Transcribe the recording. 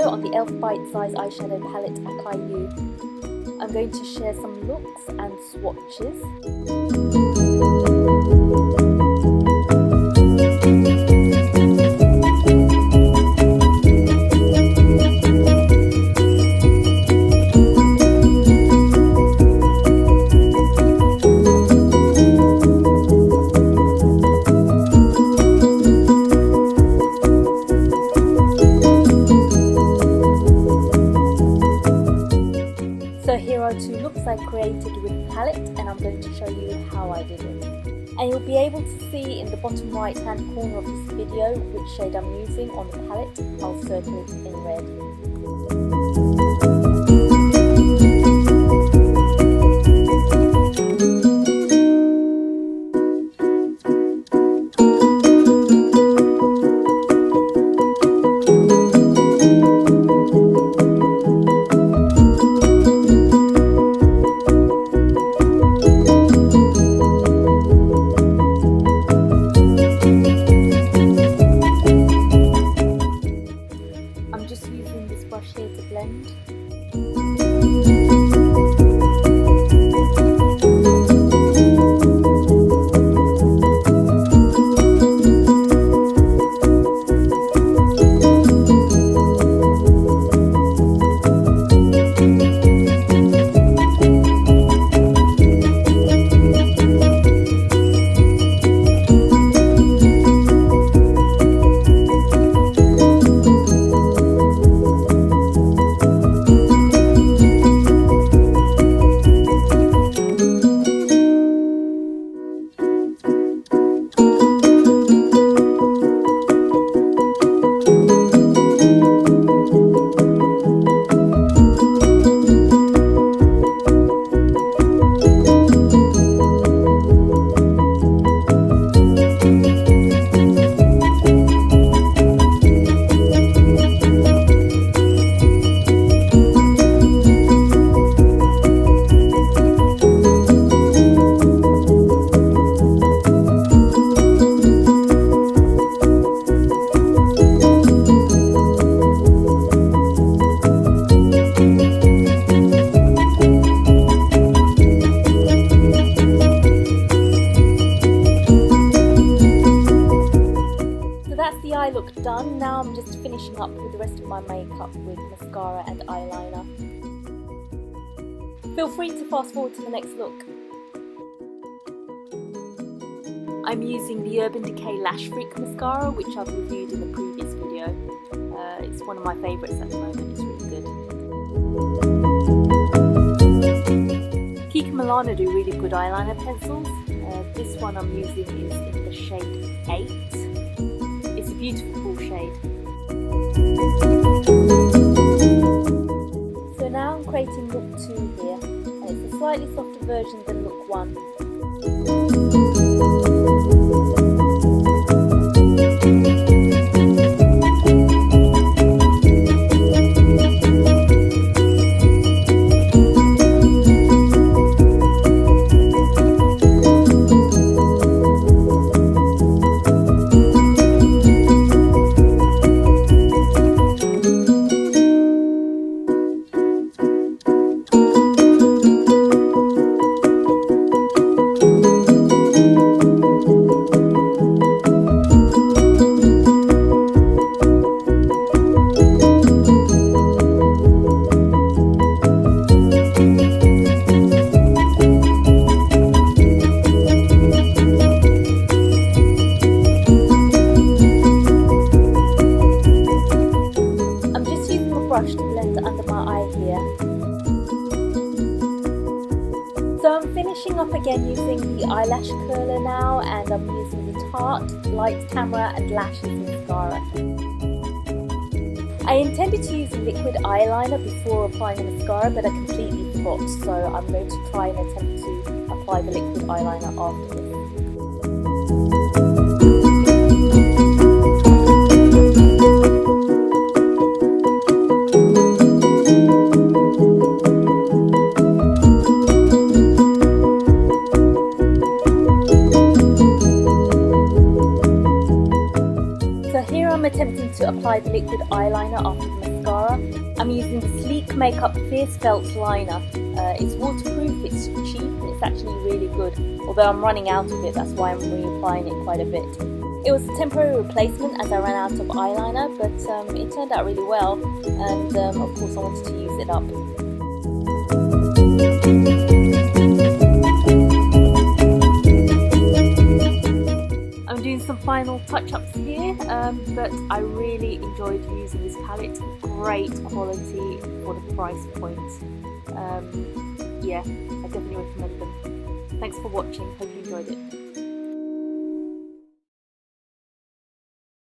on the e.l.f. Bite Size Eyeshadow Palette DECAY. I'm going to share some looks and swatches. So here are 2 looks I created with the palette, and I'm going to show you how I did it. And you'll be able to see in the bottom right hand corner of this video which shade I'm using on the palette. I'll circle it in red. I'm just using this brush here to blend. That's the eye look done. Now I'm just finishing up with the rest of my makeup with mascara and eyeliner. Feel free to fast forward to the next look. I'm using the Urban Decay Lash Freak mascara, which I've reviewed in the previous video. It's one of my favourites at the moment, it's really good. Kika Milano do really good eyeliner pencils. This one I'm using is in the shade 8. It's a beautiful shade. So now I'm creating look 2 here. It's a slightly softer version than look 1. Brush to blend under my eye here. So I'm finishing up again using the eyelash curler now, and I'm using the Tarte Light Camera and Lashes mascara. I intended to use liquid eyeliner before applying the mascara, but I completely forgot, so I'm going to try and attempt to apply the liquid eyeliner after this. I'm attempting to apply the liquid eyeliner after the mascara. mascara. I'm using the SLEEKMakeUP Fierce Felt Liner. It's waterproof, it's cheap, and it's actually really good. Although I'm running out of it, that's why I'm reapplying it quite a bit. It was a temporary replacement as I ran out of eyeliner, but it turned out really well, and of course I wanted to use it up. I'm doing some final touch-ups here, but I really enjoyed using this palette. Great quality for the price point. Yeah, I definitely recommend them. Thanks for watching, hope you enjoyed it.